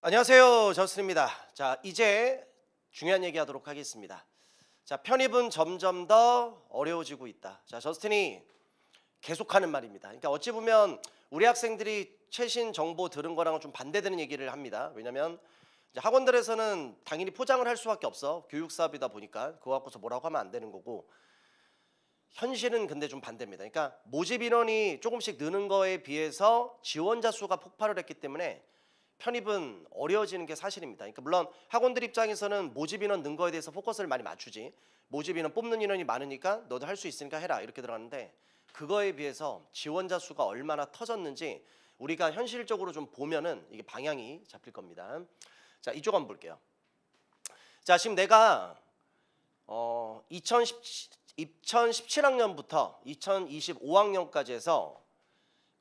안녕하세요. 저스틴입니다. 자, 이제 중요한 얘기 하도록 하겠습니다. 자, 편입은 점점 더 어려워지고 있다. 자, 저스틴이 계속하는 말입니다. 그러니까 어찌 보면 우리 학생들이 최신 정보 들은 거랑은 좀 반대되는 얘기를 합니다. 왜냐면 이제 학원들에서는 당연히 포장을 할 수밖에 없어. 교육 사업이다 보니까 그거 갖고서 뭐라고 하면 안 되는 거고, 현실은 근데 좀 반대입니다. 그러니까 모집 인원이 조금씩 느는 거에 비해서 지원자 수가 폭발을 했기 때문에 편입은 어려워지는 게 사실입니다. 그러니까 물론 학원들 입장에서는 모집 인원 는 거에 대해서 포커스를 많이 맞추지. 모집 인원 뽑는 인원이 많으니까 너도 할 수 있으니까 해라 이렇게 들어가는데, 그거에 비해서 지원자 수가 얼마나 터졌는지 우리가 현실적으로 좀 보면은 이게 방향이 잡힐 겁니다. 자, 이쪽 한번 볼게요. 자, 지금 내가 2017학년부터 2025학년까지 해서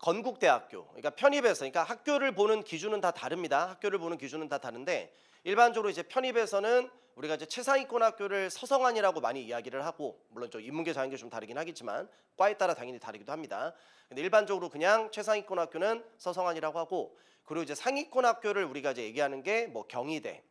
건국대학교, 그러니까 편입에서, 그러니까 학교를 보는 기준은 다 다릅니다. 학교를 보는 기준은 다 다른데, 일반적으로 이제 편입에서는 우리가 이제 최상위권 학교를 서성안이라고 많이 이야기를 하고, 물론 좀 인문계 자연계 좀 다르긴 하겠지만 과에 따라 당연히 다르기도 합니다. 근데 일반적으로 그냥 최상위권 학교는 서성안이라고 하고, 그리고 이제 상위권 학교를 우리가 이제 얘기하는 게 뭐 경희대,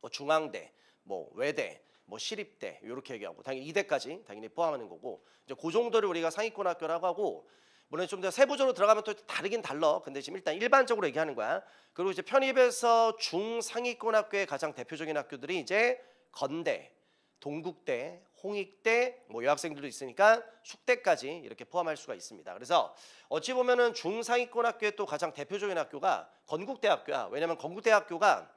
뭐 중앙대, 뭐 외대, 뭐 시립대 이렇게 얘기하고, 당연히 이대까지 당연히 포함하는 거고, 이제 그 정도를 우리가 상위권 학교라고 하고, 물론 좀 더 세부적으로 들어가면 또 다르긴 달라. 근데 지금 일단 일반적으로 얘기하는 거야. 그리고 이제 편입에서 중상위권 학교의 가장 대표적인 학교들이 이제 건대, 동국대, 홍익대, 뭐 여학생들도 있으니까 숙대까지 이렇게 포함할 수가 있습니다. 그래서 어찌 보면은 중상위권 학교의 또 가장 대표적인 학교가 건국대학교야. 왜냐면 건국대학교가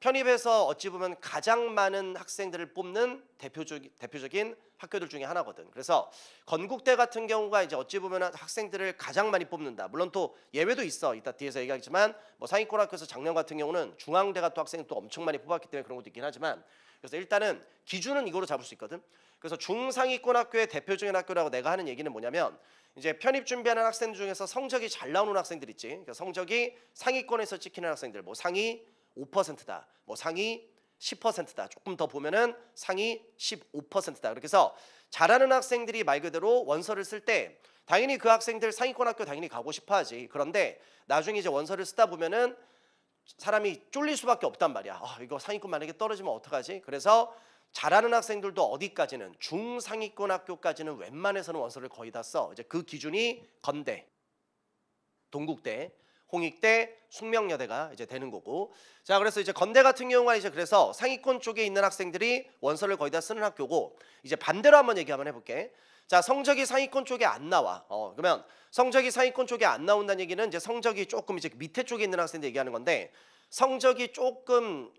편입에서 어찌 보면 가장 많은 학생들을 뽑는 대표적인 학교들 중에 하나거든. 그래서 건국대 같은 경우가 이제 어찌 보면 학생들을 가장 많이 뽑는다. 물론 또 예외도 있어. 이따 뒤에서 얘기하겠지만 뭐 상위권 학교에서 작년 같은 경우는 중앙대가 또 학생을 또 엄청 많이 뽑았기 때문에 그런 것도 있긴 하지만, 그래서 일단은 기준은 이거로 잡을 수 있거든. 그래서 중상위권 학교의 대표적인 학교라고 내가 하는 얘기는 뭐냐면, 이제 편입 준비하는 학생들 중에서 성적이 잘 나오는 학생들 있지. 그러니까 성적이 상위권에서 찍히는 학생들, 뭐 상위 5%다, 뭐 상위 10%다, 조금 더 보면은 상위 15%다. 그렇게 해서 잘하는 학생들이 말 그대로 원서를 쓸 때 당연히 그 학생들 상위권 학교 당연히 가고 싶어 하지. 그런데 나중에 이제 원서를 쓰다 보면은 사람이 쫄릴 수밖에 없단 말이야. 이거 상위권 만약에 떨어지면 어떡하지? 그래서 잘하는 학생들도 어디까지는 중상위권 학교까지는 웬만해서는 원서를 거의 다 써. 이제 그 기준이 건대, 동국대, 홍익대, 숙명여대가 이제 되는 거고. 자, 그래서 이제 건대 같은 경우가 이제 그래서 상위권 쪽에 있는 학생들이 원서를 거의 다 쓰는 학교고, 이제 반대로 한번 얘기 한번 해볼게. 자, 성적이 상위권 쪽에 안 나와. 그러면 성적이 상위권 쪽에 안 나온다는 얘기는 이제 성적이 조금 이제 밑에 쪽에 있는 학생들 얘기하는 건데, 성적이 조금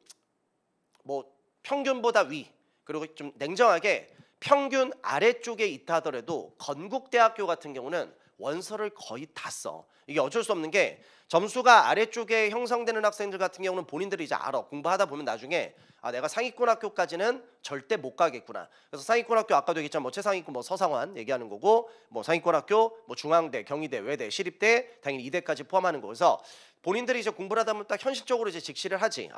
뭐 평균보다 위, 그리고 좀 냉정하게 평균 아래쪽에 있다 하더라도 건국대학교 같은 경우는 원서를 거의 다 써. 이게 어쩔 수 없는 게, 점수가 아래쪽에 형성되는 학생들 같은 경우는 본인들이 이제 알아. 공부하다 보면 나중에 내가 상위권 학교까지는 절대 못 가겠구나. 그래서 상위권 학교 아까도 얘기했지만 뭐 최상위권 뭐 서상환 얘기하는 거고, 뭐 상위권 학교 뭐 중앙대, 경희대, 외대, 시립대 당연히 이대까지 포함하는 거. 그래서 본인들이 이제 공부를 하다 보면 딱 현실적으로 이제 직시를 하지.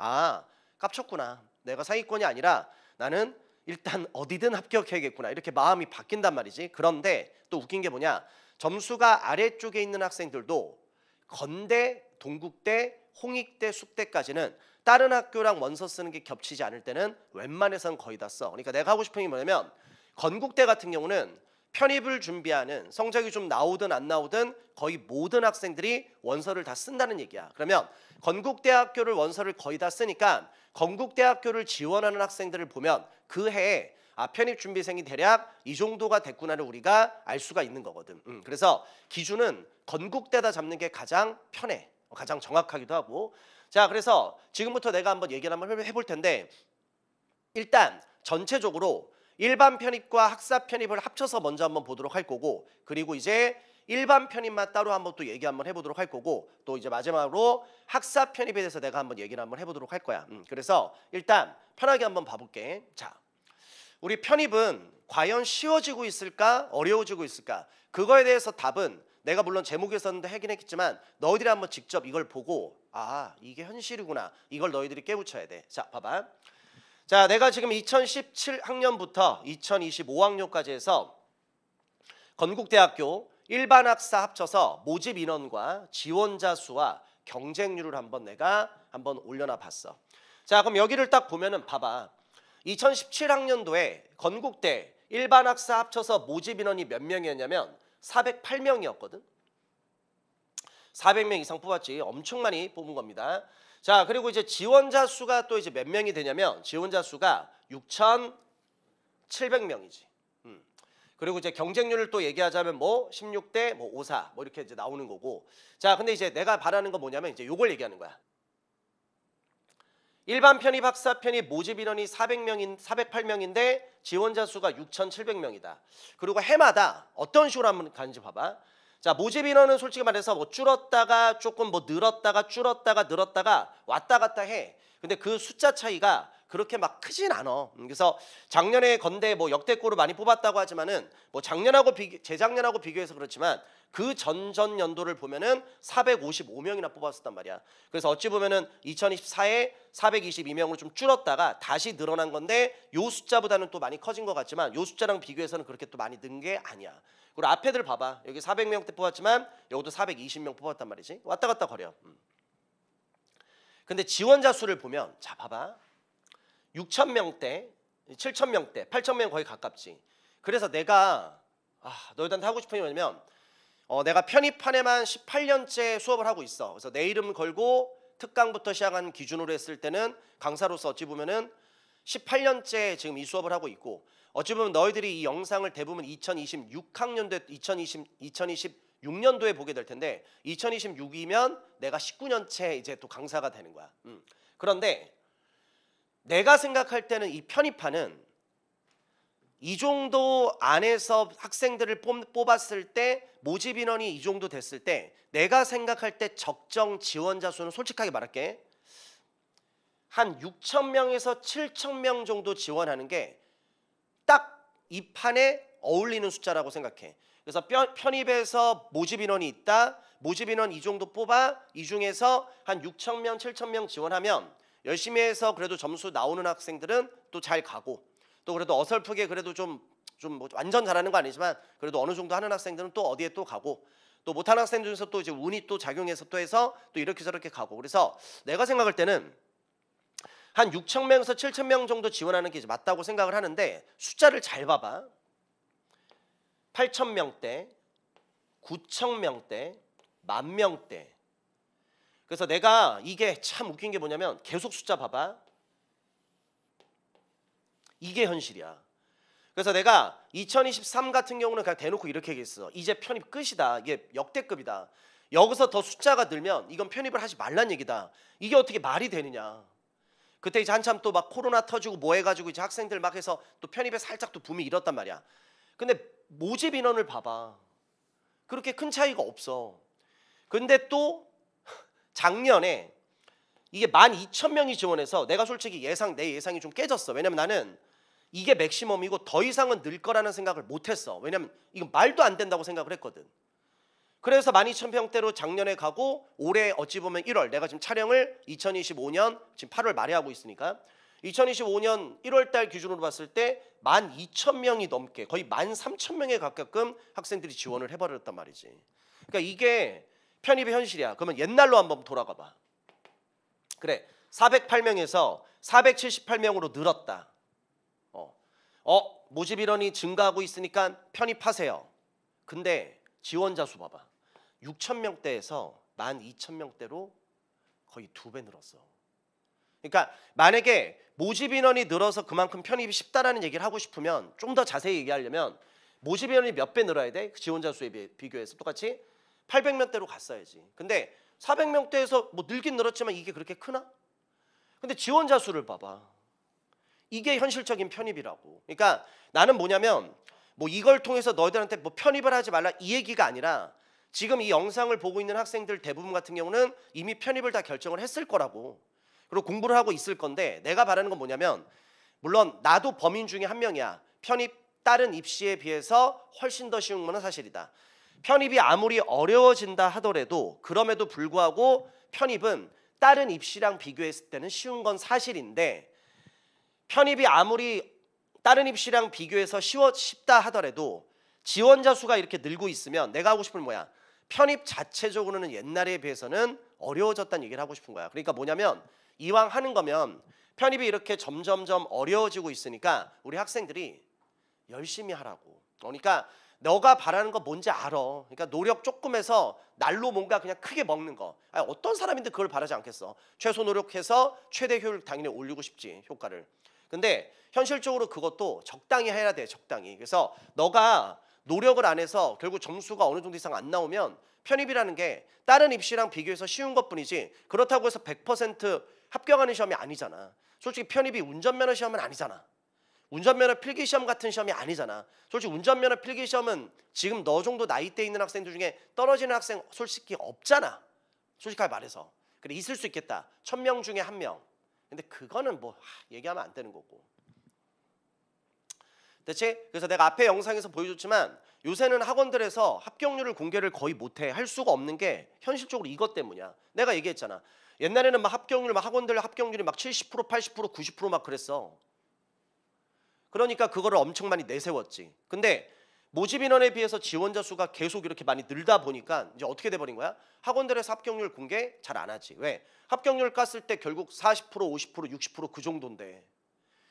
깝쳤구나. 내가 상위권이 아니라 나는 일단 어디든 합격해야겠구나. 이렇게 마음이 바뀐단 말이지. 그런데 또 웃긴 게 뭐냐? 점수가 아래쪽에 있는 학생들도 건대, 동국대, 홍익대, 숙대까지는 다른 학교랑 원서 쓰는 게 겹치지 않을 때는 웬만해서는 거의 다 써. 그러니까 내가 하고 싶은 게 뭐냐면, 건국대 같은 경우는 편입을 준비하는 성적이 좀 나오든 안 나오든 거의 모든 학생들이 원서를 다 쓴다는 얘기야. 그러면 건국대학교를 원서를 거의 다 쓰니까 건국대학교를 지원하는 학생들을 보면 그 해에 편입 준비생이 대략 이 정도가 됐구나를 우리가 알 수가 있는 거거든. 그래서 기준은 건국대다 잡는 게 가장 편해. 가장 정확하기도 하고. 자, 그래서 지금부터 내가 한번 얘기를 한번 해볼 텐데, 일단 전체적으로 일반 편입과 학사 편입을 합쳐서 먼저 한번 보도록 할 거고, 그리고 이제 일반 편입만 따로 한번 또 얘기 한번 해보도록 할 거고, 또 이제 마지막으로 학사 편입에 대해서 내가 한번 얘기를 한번 해보도록 할 거야. 그래서 일단 편하게 한번 봐볼게. 자, 우리 편입은 과연 쉬워지고 있을까 어려워지고 있을까? 그거에 대해서 답은 내가 물론 제목에서는 하긴 했지만 너희들이 한번 직접 이걸 보고 이게 현실이구나, 이걸 너희들이 깨우쳐야 돼. 자, 봐봐. 자, 내가 지금 2017학년부터 2025학년까지 해서 건국대학교 일반 학사 합쳐서 모집 인원과 지원자 수와 경쟁률을 내가 한번 올려놔 봤어. 자, 그럼 여기를 딱 보면은 봐봐. 2017학년도에 건국대 일반 학사 합쳐서 모집 인원이 몇 명이었냐면 408명이었거든. 400명 이상 뽑았지. 엄청 많이 뽑은 겁니다. 자, 그리고 이제 지원자 수가 또 이제 몇 명이 되냐면 지원자 수가 6,700명이지. 그리고 이제 경쟁률을 또 얘기하자면 뭐 16대 뭐 54 뭐 이렇게 이제 나오는 거고. 자, 근데 이제 내가 바라는 건 뭐냐면 이제 요걸 얘기하는 거야. 일반 편입 학사 편입 모집 인원이 408명인데 지원자 수가 6,700명이다. 그리고 해마다 어떤 식으로 한번 가는지 봐봐. 자, 모집 인원은 솔직히 말해서 뭐 줄었다가 조금 뭐 늘었다가 줄었다가 늘었다가 왔다 갔다 해. 근데 그 숫자 차이가 그렇게 막 크진 않아. 그래서 작년에 건대 뭐 역대급으로 많이 뽑았다고 하지만은 뭐 작년하고 재작년하고 비교해서 그렇지만 그 전전 연도를 보면은 455명이나 뽑았었단 말이야. 그래서 어찌 보면은 2024에 422명으로 좀 줄었다가 다시 늘어난 건데 요 숫자보다는 또 많이 커진 것 같지만 요 숫자랑 비교해서는 그렇게 또 많이 는 게 아니야. 그리고 앞에들 봐봐. 여기 400명대 뽑았지만 여기도 420명 뽑았단 말이지. 왔다 갔다 거려. 근데 지원자 수를 보면 자 봐봐. 6,000명대, 7,000명대, 8,000명 거의 가깝지. 그래서 내가 너희들한테 하고 싶은 게 뭐냐면 내가 편입 한 해만 18년째 수업을 하고 있어. 그래서 내 이름 걸고 특강부터 시작한 기준으로 했을 때는 강사로서 어찌 보면은 18년째 지금 이 수업을 하고 있고 어찌 보면 너희들이 이 영상을 대부분 2026학년도에 2026년도에 보게 될 텐데 2026이면 내가 19년째 이제 또 강사가 되는 거야. 그런데 내가 생각할 때는 이 편입하는 이 정도 안에서 학생들을 뽑았을 때 모집 인원이 이 정도 됐을 때 내가 생각할 때 적정 지원자 수는 솔직하게 말할게. 한 6,000명에서 7,000명 정도 지원하는 게 딱 이 판에 어울리는 숫자라고 생각해. 그래서 편입에서 모집 인원이 있다. 모집 인원 이 정도 뽑아. 이 중에서 한 6,000명, 7,000명 지원하면 열심히 해서 그래도 점수 나오는 학생들은 또 잘 가고 또 그래도 어설프게 그래도 좀 뭐 완전 잘하는 거 아니지만 그래도 어느 정도 하는 학생들은 또 어디에 또 가고 또 못하는 학생들 중에서 또 이제 운이 또 작용해서 또 해서 또 이렇게 저렇게 가고 그래서 내가 생각할 때는 한 6,000명에서 7,000명 정도 지원하는 게 이제 맞다고 생각을 하는데 숫자를 잘 봐봐. 8,000명대, 9,000명대, 10,000명대. 그래서 내가 이게 참 웃긴 게 뭐냐면 계속 숫자 봐봐. 이게 현실이야. 그래서 내가 2023 같은 경우는 그냥 대놓고 이렇게 얘기했어. 이제 편입 끝이다. 이게 역대급이다. 여기서 더 숫자가 늘면 이건 편입을 하지 말란 얘기다. 이게 어떻게 말이 되느냐. 그때 이제 한참 또 막 코로나 터지고 뭐 해가지고 이제 학생들 막 해서 또 편입에 살짝 또 붐이 일었단 말이야. 근데 모집 인원을 봐봐. 그렇게 큰 차이가 없어. 근데 또 작년에 이게 12,000명이 지원해서 내가 솔직히 내 예상이 좀 깨졌어. 왜냐면 나는 이게 맥시멈이고 더 이상은 늘 거라는 생각을 못했어. 왜냐면 이건 말도 안 된다고 생각을 했거든. 그래서 12,000명대로 작년에 가고 올해 어찌 보면 1월 내가 지금 촬영을 2025년 지금 8월 말에 하고 있으니까 2025년 1월 달 기준으로 봤을 때 12,000명이 넘게 거의 13,000명에 가깝게 학생들이 지원을 해버렸단 말이지. 그러니까 이게 편입의 현실이야. 그러면 옛날로 한번 돌아가 봐. 그래 408명에서 478명으로 늘었다. 모집 인원이 증가하고 있으니까 편입하세요. 근데 지원자 수 봐봐. 6,000명대에서 12,000명대로 거의 2배 늘었어. 그러니까 만약에 모집 인원이 늘어서 그만큼 편입이 쉽다라는 얘기를 하고 싶으면 좀 더 자세히 얘기하려면 모집 인원이 몇 배 늘어야 돼? 지원자 수에 비교해서 똑같이 800명대로 갔어야지. 근데 400명대에서 뭐 늘긴 늘었지만 이게 그렇게 크나? 근데 지원자 수를 봐봐. 이게 현실적인 편입이라고. 그러니까 나는 뭐냐면 뭐 이걸 통해서 너희들한테 뭐 편입을 하지 말라 이 얘기가 아니라 지금 이 영상을 보고 있는 학생들 대부분 같은 경우는 이미 편입을 다 결정을 했을 거라고. 그리고 공부를 하고 있을 건데 내가 바라는 건 뭐냐면 물론 나도 범인 중에 한 명이야. 편입 다른 입시에 비해서 훨씬 더 쉬운 건 사실이다. 편입이 아무리 어려워진다 하더라도 그럼에도 불구하고 편입은 다른 입시랑 비교했을 때는 쉬운 건 사실인데 편입이 아무리 다른 입시랑 비교해서 쉽다 하더라도 지원자 수가 이렇게 늘고 있으면 내가 하고 싶은 뭐야? 편입 자체적으로는 옛날에 비해서는 어려워졌다는 얘기를 하고 싶은 거야. 그러니까 뭐냐면 이왕 하는 거면 편입이 이렇게 점점점 어려워지고 있으니까 우리 학생들이 열심히 하라고. 그러니까 너가 바라는 거 뭔지 알아. 그러니까 노력 조금 해서 날로 뭔가 그냥 크게 먹는 거. 아니, 어떤 사람인데 그걸 바라지 않겠어. 최소 노력해서 최대 효율 당연히 올리고 싶지, 효과를. 근데 현실적으로 그것도 적당히 해야 돼, 적당히. 그래서 너가 노력을 안 해서 결국 점수가 어느 정도 이상 안 나오면 편입이라는 게 다른 입시랑 비교해서 쉬운 것뿐이지 그렇다고 해서 100% 합격하는 시험이 아니잖아. 솔직히 편입이 운전면허 시험은 아니잖아. 운전면허 필기시험 같은 시험이 아니잖아. 솔직히 운전면허 필기시험은 지금 너 정도 나이대 있는 학생들 중에 떨어지는 학생 솔직히 없잖아. 솔직하게 말해서. 그래, 있을 수 있겠다. 1000명 중에 1명. 근데 그거는 뭐 얘기하면 안 되는 거고. 대체 그래서 내가 앞에 영상에서 보여줬지만 요새는 학원들에서 합격률을 공개를 거의 못해. 할 수가 없는 게 현실적으로 이것 때문이야. 내가 얘기했잖아. 옛날에는 막 학교를 막 학원들 합격률이 막 70%, 80%, 90% 막 그랬어. 그러니까 그거를 엄청 많이 내세웠지. 근데 모집 인원에 비해서 지원자 수가 계속 이렇게 많이 늘다 보니까 이제 어떻게 돼버린 거야? 학원들에서 합격률 공개 잘 안 하지. 왜? 합격률 깠을 때 결국 40%, 50%, 60%그 정도인데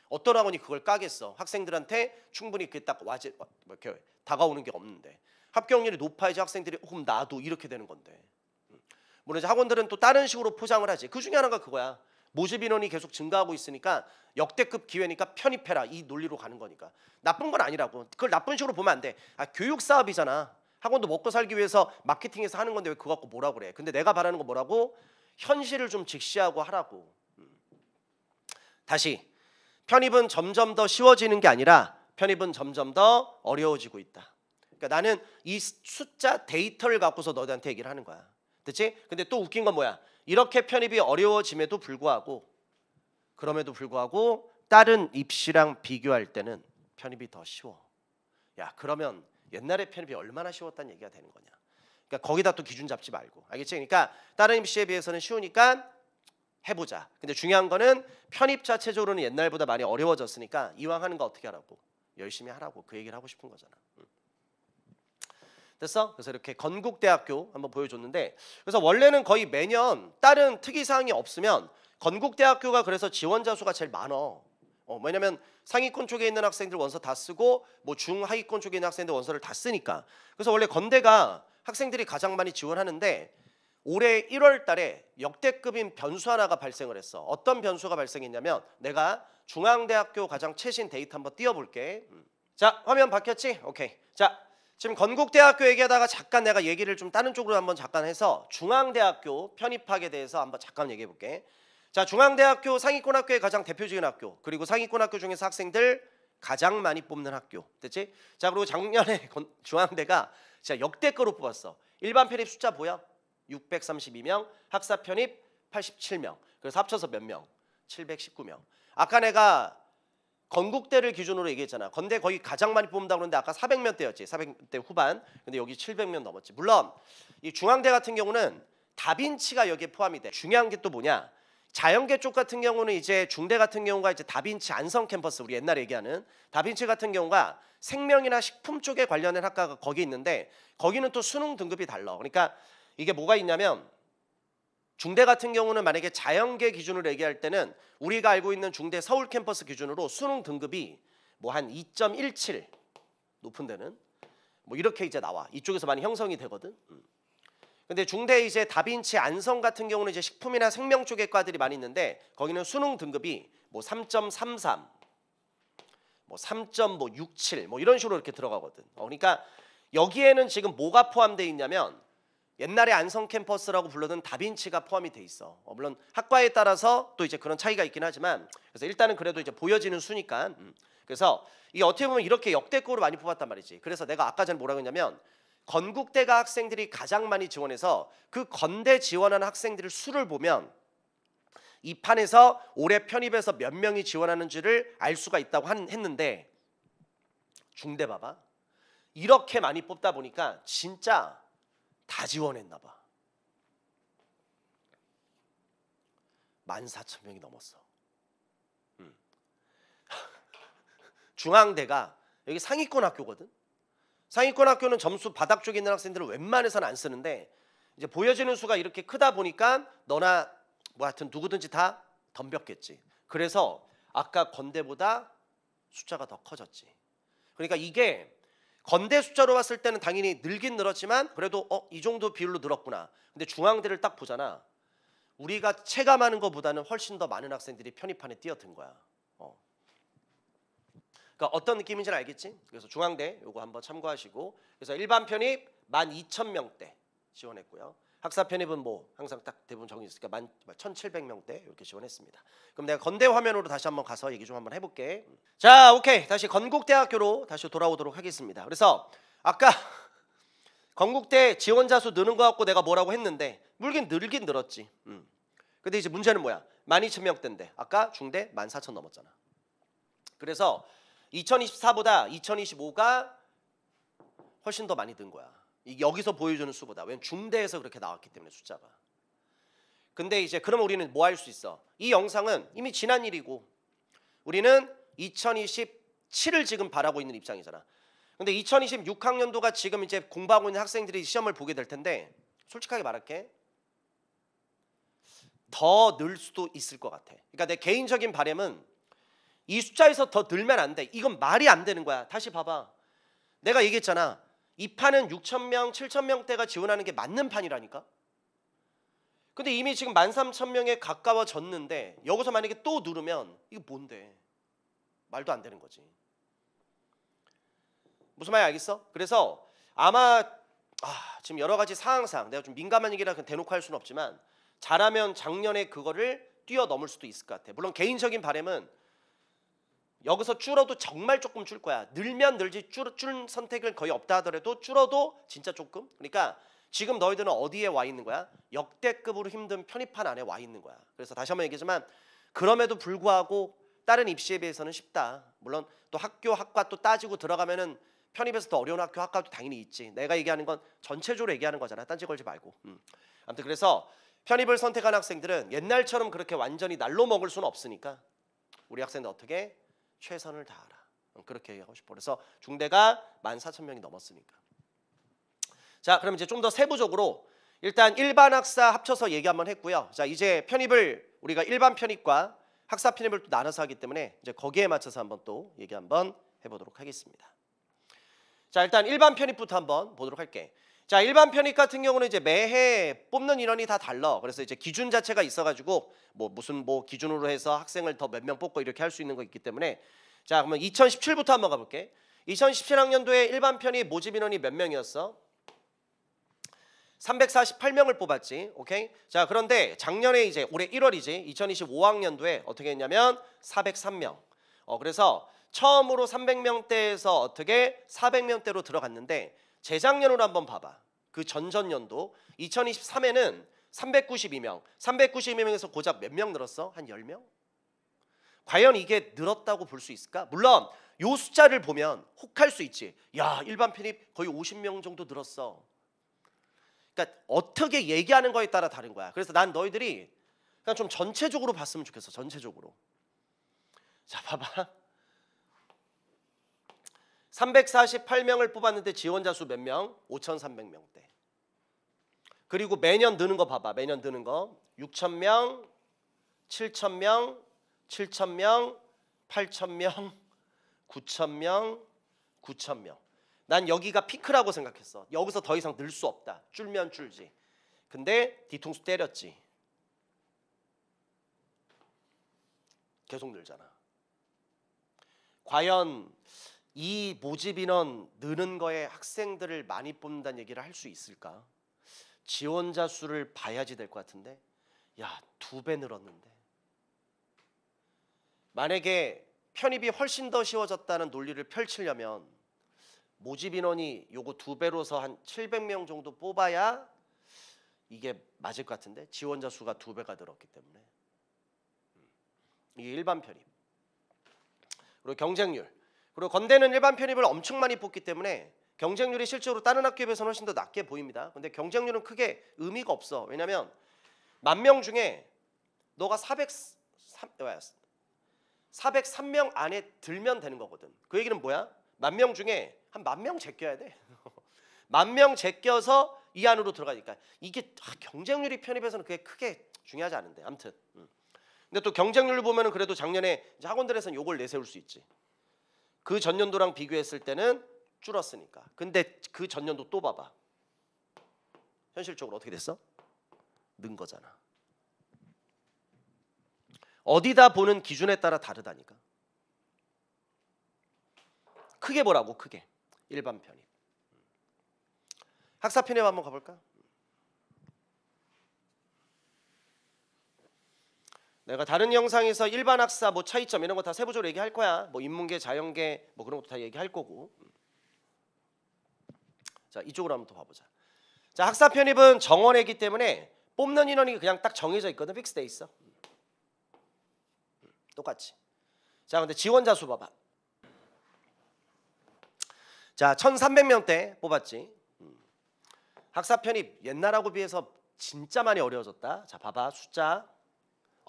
어떤 학원이 그걸 까겠어? 학생들한테 충분히 그게 딱 이렇게 다가오는 게 없는데 합격률이 높아야지 학생들이 그럼 나도 이렇게 되는 건데. 물론 이제 학원들은 또 다른 식으로 포장을 하지. 그 중에 하나가 그거야. 모집 인원이 계속 증가하고 있으니까 역대급 기회니까 편입해라 이 논리로 가는 거니까. 나쁜 건 아니라고. 그걸 나쁜 식으로 보면 안 돼. 교육 사업이잖아. 학원도 먹고 살기 위해서 마케팅해서 하는 건데 왜 그거 갖고 뭐라 그래. 근데 내가 바라는 거 뭐라고? 현실을 좀 직시하고 하라고. 다시 편입은 점점 더 쉬워지는 게 아니라 편입은 점점 더 어려워지고 있다. 그러니까 나는 이 숫자 데이터를 갖고서 너희한테 얘기를 하는 거야. 됐지? 근데 또 웃긴 건 뭐야? 이렇게 편입이 어려워짐에도 불구하고 그럼에도 불구하고 다른 입시랑 비교할 때는 편입이 더 쉬워. 야, 그러면 옛날에 편입이 얼마나 쉬웠다는 얘기가 되는 거냐. 그러니까 거기다 또 기준 잡지 말고. 알겠지? 그러니까 다른 입시에 비해서는 쉬우니까 해보자. 근데 중요한 거는 편입 자체적으로는 옛날보다 많이 어려워졌으니까 이왕 하는 거 어떻게 하라고? 열심히 하라고. 그 얘기를 하고 싶은 거잖아. 됐어? 그래서 이렇게 건국대학교 한번 보여줬는데 그래서 원래는 거의 매년 다른 특이사항이 없으면 건국대학교가 그래서 지원자 수가 제일 많어. 왜냐면 상위권 쪽에 있는 학생들 원서 다 쓰고 뭐 중하위권 쪽에 있는 학생들 원서를 다 쓰니까. 그래서 원래 건대가 학생들이 가장 많이 지원하는데 올해 1월 달에 역대급인 변수 하나가 발생을 했어. 어떤 변수가 발생했냐면 내가 중앙대학교 가장 최신 데이터 한번 띄워볼게. 자, 화면 바뀌었지? 오케이. 자, 지금 건국대학교 얘기하다가 잠깐 내가 얘기를 좀 다른 쪽으로 한번 잠깐 해서 중앙대학교 편입학에 대해서 한번 잠깐 얘기해 볼게. 자, 중앙대학교 상위권 학교의 가장 대표적인 학교, 그리고 상위권 학교 중에서 학생들 가장 많이 뽑는 학교. 됐지? 자, 그리고 작년에 중앙대가 진짜 역대급으로 뽑았어. 일반 편입 숫자 보여? 632명, 학사 편입 87명. 그래서 합쳐서 몇 명? 719명. 아까 내가 건국대를 기준으로 얘기했잖아. 건대 거의 가장 많이 뽑는다고 그러는데 아까 400명대였지. 400대 후반. 근데 여기 700명 넘었지. 물론 이 중앙대 같은 경우는 다빈치가 여기에 포함이 돼. 중요한 게 또 뭐냐? 자연계 쪽 같은 경우는 이제 중대 같은 경우가 이제 다빈치 안성 캠퍼스 우리 옛날에 얘기하는 다빈치 같은 경우가 생명이나 식품 쪽에 관련된 학과가 거기 있는데 거기는 또 수능 등급이 달라. 그러니까 이게 뭐가 있냐면 중대 같은 경우는 만약에 자연계 기준으로 얘기할 때는 우리가 알고 있는 중대 서울 캠퍼스 기준으로 수능 등급이 뭐 한 2.17 높은 데는 뭐 이렇게 이제 나와. 이쪽에서 많이 형성이 되거든. 근데 중대 이제 다빈치 안성 같은 경우는 이제 식품이나 생명 쪽의 과들이 많이 있는데 거기는 수능 등급이 뭐 3.33, 뭐 3.67 뭐 이런 식으로 이렇게 들어가거든. 그러니까 여기에는 지금 뭐가 포함되어 있냐면 옛날에 안성 캠퍼스라고 불러던 다빈치가 포함이 돼 있어. 물론 학과에 따라서 또 이제 그런 차이가 있긴 하지만 그래서 일단은 그래도 이제 보여지는 수니까. 그래서 이게 어떻게 보면 이렇게 역대급으로 많이 뽑았단 말이지. 그래서 내가 아까 전에 뭐라고 했냐면 건국대가 학생들이 가장 많이 지원해서 그 건대 지원하는 학생들의 수를 보면 이 판에서 올해 편입해서 몇 명이 지원하는지를 알 수가 있다고 했는데 중대 봐봐. 이렇게 많이 뽑다 보니까 진짜 다 지원했나 봐. 14,000명이 넘었어. 중앙대가 여기 상위권 학교거든. 상위권 학교는 점수 바닥 쪽에 있는 학생들은 웬만해서는 안 쓰는데 이제 보여지는 수가 이렇게 크다 보니까 너나 뭐 하여튼 누구든지 다 덤볐겠지. 그래서 아까 건대보다 숫자가 더 커졌지. 그러니까 이게 건대 숫자로 봤을 때는 당연히 늘긴 늘었지만 그래도 이 정도 비율로 늘었구나. 근데 중앙대를 딱 보잖아. 우리가 체감하는 것보다는 훨씬 더 많은 학생들이 편입반에 뛰어든 거야. 그러니까 어떤 느낌인지는 알겠지? 그래서 중앙대 요거 한번 참고하시고, 그래서 일반 편입 12,000명대 지원했고요. 학사 편입은 뭐 항상 딱 대부분 정해 있으니까 1,700명대 이렇게 지원했습니다. 그럼 내가 건대 화면으로 다시 한번 가서 얘기 좀 한번 해볼게. 자, 오케이. 다시 건국대학교로 다시 돌아오도록 하겠습니다. 그래서 아까 건국대 지원자 수 느는 거 갖고 내가 뭐라고 했는데 늘긴 늘었지. 근데 이제 문제는 뭐야? 12,000명대인데 아까 중대 14,000 넘었잖아. 그래서 2024보다 2025가 훨씬 더 많이 든 거야. 여기서 보여주는 수보다. 왜냐면 중대에서 그렇게 나왔기 때문에 숫자가. 근데 이제 그러면 우리는 뭐 할 수 있어? 이 영상은 이미 지난 일이고 우리는 2027을 지금 바라고 있는 입장이잖아. 근데 2026학년도가 지금 이제 공부하고 있는 학생들이 시험을 보게 될 텐데 솔직하게 말할게. 더 늘 수도 있을 것 같아. 그러니까 내 개인적인 바람은 이 숫자에서 더 늘면 안 돼. 이건 말이 안 되는 거야. 다시 봐봐. 내가 얘기했잖아. 이 판은 6,000명, 7,000명대가 지원하는 게 맞는 판이라니까. 근데 이미 지금 13,000명에 가까워졌는데 여기서 만약에 또 누르면 이거 뭔데? 말도 안 되는 거지. 무슨 말인지 알겠어? 그래서 아마 지금 여러 가지 상황상 내가 좀 민감한 얘기라 대놓고 할 수는 없지만 잘하면 작년에 그거를 뛰어넘을 수도 있을 것 같아. 물론 개인적인 바람은 여기서 줄어도 정말 조금 줄 거야. 늘면 늘지 줄 선택은 거의 없다 하더라도 줄어도 진짜 조금. 그러니까 지금 너희들은 어디에 와 있는 거야? 역대급으로 힘든 편입판 안에 와 있는 거야. 그래서 다시 한번 얘기하지만 그럼에도 불구하고 다른 입시에 비해서는 쉽다. 물론 또 학교 학과 또 따지고 들어가면은 편입에서 더 어려운 학교 학과도 당연히 있지. 내가 얘기하는 건 전체적으로 얘기하는 거잖아. 딴지 걸지 말고. 아무튼 그래서 편입을 선택한 학생들은 옛날처럼 그렇게 완전히 날로 먹을 수는 없으니까 우리 학생들 어떻게 최선을 다하라. 그렇게 얘기하고 싶어. 그래서 중대가 14,000명이 넘었으니까. 자, 그럼 이제 좀 더 세부적으로 일단 일반 학사 합쳐서 얘기 한번 했고요. 자, 이제 편입을 우리가 일반 편입과 학사 편입을 또 나눠서 하기 때문에 이제 거기에 맞춰서 한번 또 얘기 한번 해보도록 하겠습니다. 자, 일단 일반 편입부터 한번 보도록 할게. 자, 일반 편입 같은 경우는 이제 매해 뽑는 인원이 다 달라. 그래서 이제 기준 자체가 있어가지고 무슨 기준으로 해서 학생을 더 몇 명 뽑고 이렇게 할 수 있는 거 있기 때문에 자, 그러면 2017부터 한번 가볼게. 2017학년도에 일반 편입 모집 인원이 몇 명이었어? 348명을 뽑았지. 오케이? 자, 그런데 작년에 이제 올해 1월이지. 2025학년도에 어떻게 했냐면 403명. 그래서 처음으로 300명대에서 어떻게 400명대로 들어갔는데 재작년으로 한번 봐봐. 그 전전년도 2023에는 392명. 392명에서 고작 몇 명 늘었어? 한 10명? 과연 이게 늘었다고 볼 수 있을까? 물론 요 숫자를 보면 혹할 수 있지. 야, 일반 편입 거의 50명 정도 늘었어. 그러니까 어떻게 얘기하는 거에 따라 다른 거야. 그래서 난 너희들이 그냥 좀 전체적으로 봤으면 좋겠어. 전체적으로. 자, 봐봐. 348명을 뽑았는데 지원자 수 몇 명? 5,300명대. 그리고 매년 느는 거 봐봐. 매년 느는 거. 6,000명, 7,000명, 7,000명, 8,000명, 9,000명, 9,000명. 난 여기가 피크라고 생각했어. 여기서 더 이상 늘 수 없다. 줄면 줄지. 근데 뒤통수 때렸지. 계속 늘잖아. 과연 이 모집 인원 느는 거에 학생들을 많이 뽑는다는 얘기를 할 수 있을까? 지원자 수를 봐야지 될 것 같은데 야, 2배 늘었는데 만약에 편입이 훨씬 더 쉬워졌다는 논리를 펼치려면 모집 인원이 요거 2배로서 한 700명 정도 뽑아야 이게 맞을 것 같은데 지원자 수가 2배가 늘었기 때문에 이게 일반 편입. 그리고 경쟁률. 그리고 건대는 일반 편입을 엄청 많이 뽑기 때문에 경쟁률이 실제로 다른 학교에 비해서는 훨씬 더 낮게 보입니다. 근데 경쟁률은 크게 의미가 없어. 왜냐면 10,000명 중에 너가 403명 안에 들면 되는 거거든. 그 얘기는 뭐야? 10,000명 중에 한 10,000명 제껴야 돼. 10,000명 제껴서 이 안으로 들어가니까 이게 경쟁률이 편입해서는 그게 크게 중요하지 않은데 아무튼. 근데 또 경쟁률 보면은 그래도 작년에 이제 학원들에서는 요걸 내세울 수 있지. 그 전년도랑 비교했을 때는 줄었으니까. 근데 그 전년도 또 봐봐. 현실적으로 어떻게 됐어? 는 거잖아. 어디다 보는 기준에 따라 다르다니까. 크게 보라고 크게. 일반 편입. 학사 편입 한번 가볼까? 내가 다른 영상에서 일반 학사 뭐 차이점 이런 거 다 세부적으로 얘기할 거야. 뭐 인문계, 자연계 뭐 그런 것도 다 얘기할 거고. 자, 이쪽으로 한번 또 봐보자. 자, 학사 편입은 정원이기 때문에 뽑는 인원이 그냥 딱 정해져 있거든. 픽스돼 있어. 똑같이. 자, 근데 지원자 수 봐봐. 자, 1300명대 뽑았지. 학사 편입 옛날하고 비해서 진짜 많이 어려워졌다. 자, 봐봐 숫자.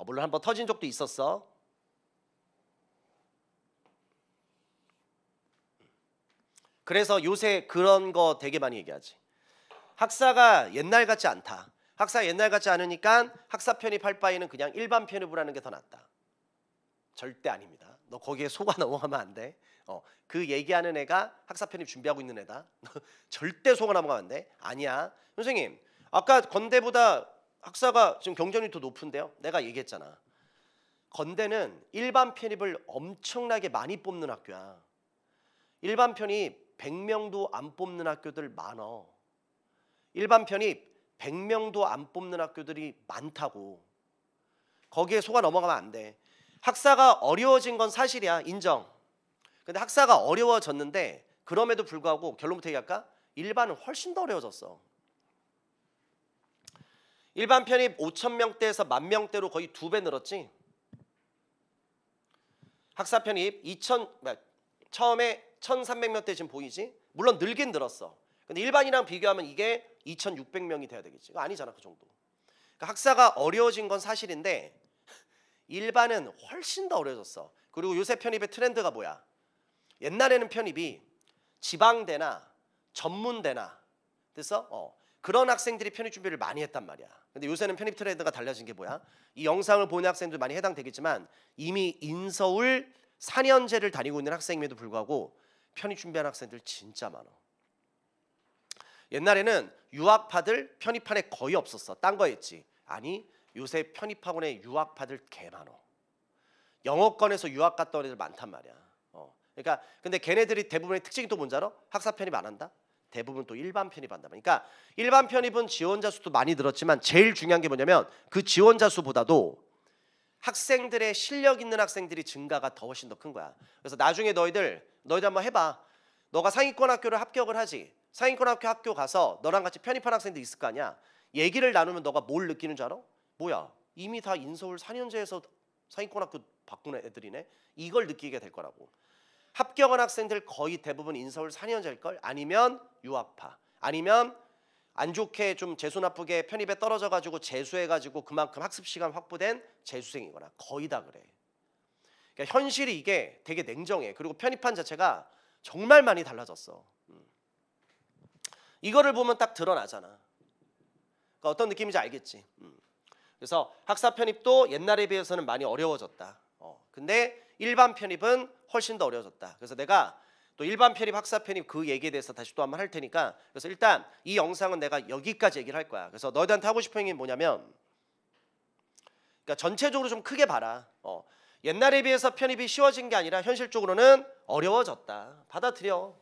물론 한번 터진 적도 있었어. 그래서 요새 그런 거 되게 많이 얘기하지. 학사가 옛날 같지 않다. 학사 옛날 같지 않으니까 학사 편입할 바에는 그냥 일반 편입을 하는 게 더 낫다. 절대 아닙니다. 너 거기에 속아 넘어가면 안 돼. 그 얘기하는 애가 학사 편입 준비하고 있는 애다. 절대 속아 넘어가면 안 돼. 아니야. 선생님, 아까 건대보다 학사가 지금 경쟁률이 더 높은데요. 내가 얘기했잖아. 건대는 일반 편입을 엄청나게 많이 뽑는 학교야. 일반 편입 100명도 안 뽑는 학교들 많어. 일반 편입 100명도 안 뽑는 학교들이 많다고. 거기에 속아 넘어가면 안 돼. 학사가 어려워진 건 사실이야. 인정. 근데 학사가 어려워졌는데 그럼에도 불구하고 결론부터 얘기할까? 일반은 훨씬 더 어려워졌어. 일반 편입 5,000명대에서 10,000명대로 거의 2배 늘었지. 학사 편입 처음에 1,300명대 지금 보이지? 물론 늘긴 늘었어. 근데 일반이랑 비교하면 이게 2,600명이 돼야 되겠지. 이거 아니잖아 그 정도. 그러니까 학사가 어려워진 건 사실인데 일반은 훨씬 더 어려워졌어. 그리고 요새 편입의 트렌드가 뭐야? 옛날에는 편입이 지방대나 전문대나 됐어? 그런 학생들이 편입 준비를 많이 했단 말이야. 근데 요새는 편입 트렌드가 달라진 게 뭐야? 이 영상을 보는 학생들 많이 해당되겠지만 이미 인서울 4년제를 다니고 있는 학생임에도 불구하고 편입 준비하는 학생들 진짜 많아. 옛날에는 유학파들 편입한 애 거의 없었어. 딴 거 했지. 아니 요새 편입학원에 유학파들 개 많어. 영어권에서 유학 갔다 온 애들 많단 말이야. 그러니까 근데 걔네들이 대부분의 특징이 또 뭔지 알아? 학사 편입 안 한다? 대부분 또 일반 편입한다. 그러니까 일반 편입은 지원자 수도 많이 늘었지만 제일 중요한 게 뭐냐면 그 지원자 수보다도 학생들의 실력 있는 학생들이 증가가 더 훨씬 더 큰 거야. 그래서 나중에 너희들 한번 해봐. 너가 상위권 학교를 합격을 하지. 상위권 학교 가서 너랑 같이 편입한 학생들 있을 거 아니야. 얘기를 나누면 너가 뭘 느끼는 줄 알아? 뭐야 이미 다 인서울 4년제에서 상위권 학교 바꾼 애들이네. 이걸 느끼게 될 거라고. 합격한 학생들 거의 대부분 인서울 4년제일걸? 아니면 유학파 아니면 안 좋게 좀 재수 나쁘게 편입에 떨어져가지고 재수해가지고 그만큼 학습시간 확보된 재수생이거나 거의 다 그래. 그러니까 현실이 이게 되게 냉정해. 그리고 편입한 자체가 정말 많이 달라졌어. 이거를 보면 딱 드러나잖아. 그러니까 어떤 느낌인지 알겠지. 그래서 학사 편입도 옛날에 비해서는 많이 어려워졌다. 근데 일반 편입은 훨씬 더 어려워졌다. 그래서 내가 또 일반 편입, 학사 편입 그 얘기에 대해서 다시 또 한번 할 테니까 그래서 일단 이 영상은 내가 여기까지 얘기를 할 거야. 그래서 너희들한테 하고 싶은 얘기 뭐냐면 그러니까 전체적으로 좀 크게 봐라. 옛날에 비해서 편입이 쉬워진 게 아니라 현실적으로는 어려워졌다. 받아들여.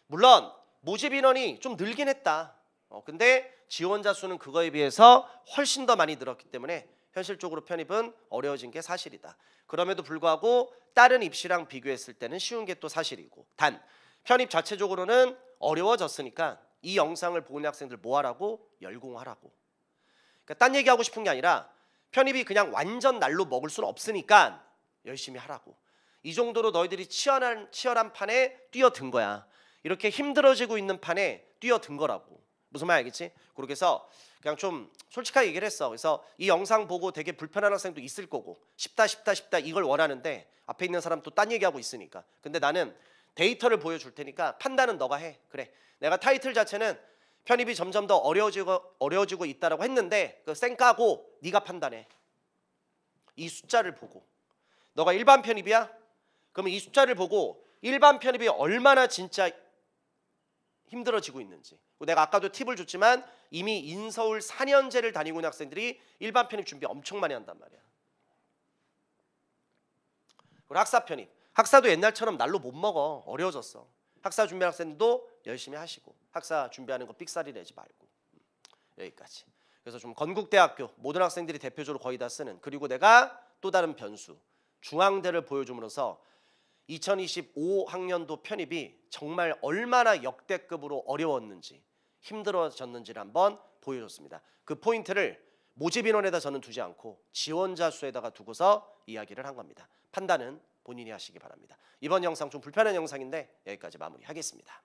물론 모집 인원이 좀 늘긴 했다. 근데 지원자 수는 그거에 비해서 훨씬 더 많이 늘었기 때문에 현실적으로 편입은 어려워진 게 사실이다. 그럼에도 불구하고 다른 입시랑 비교했을 때는 쉬운 게 또 사실이고 단 편입 자체적으로는 어려워졌으니까 이 영상을 보는 학생들 뭐 하라고? 열공하라고. 그러니까 딴 얘기하고 싶은 게 아니라 편입이 그냥 완전 날로 먹을 수는 없으니까 열심히 하라고. 이 정도로 너희들이 치열한 판에 뛰어든 거야. 이렇게 힘들어지고 있는 판에 뛰어든 거라고. 무슨 말 알겠지? 그렇게 해서 그냥 좀 솔직하게 얘기를 했어. 그래서 이 영상 보고 되게 불편한 학생도 있을 거고 쉽다 이걸 원하는데 앞에 있는 사람 또 딴 얘기하고 있으니까. 근데 나는 데이터를 보여줄 테니까 판단은 너가 해. 그래. 내가 타이틀 자체는 편입이 점점 더 어려워지고 있다라고 했는데 그 쌩까고 네가 판단해. 이 숫자를 보고. 너가 일반 편입이야? 그러면 이 숫자를 보고 일반 편입이 얼마나 진짜 힘들어지고 있는지. 내가 아까도 팁을 줬지만 이미 인서울 4년제를 다니고 있는 학생들이 일반 편입 준비 엄청 많이 한단 말이야. 그리고 학사 편입. 학사도 옛날처럼 날로 못 먹어. 어려워졌어. 학사 준비하는 학생들도 열심히 하시고 학사 준비하는 거 삑사리 내지 말고. 여기까지. 그래서 좀 건국대학교 모든 학생들이 대표적으로 거의 다 쓰는, 그리고 내가 또 다른 변수 중앙대를 보여줌으로써 2025학년도 편입이 정말 얼마나 역대급으로 어려웠는지 힘들어졌는지를 한번 보여줬습니다. 그 포인트를 모집 인원에다 저는 두지 않고 지원자 수에다가 두고서 이야기를 한 겁니다. 판단은 본인이 하시기 바랍니다. 이번 영상 좀 불편한 영상인데 여기까지 마무리하겠습니다.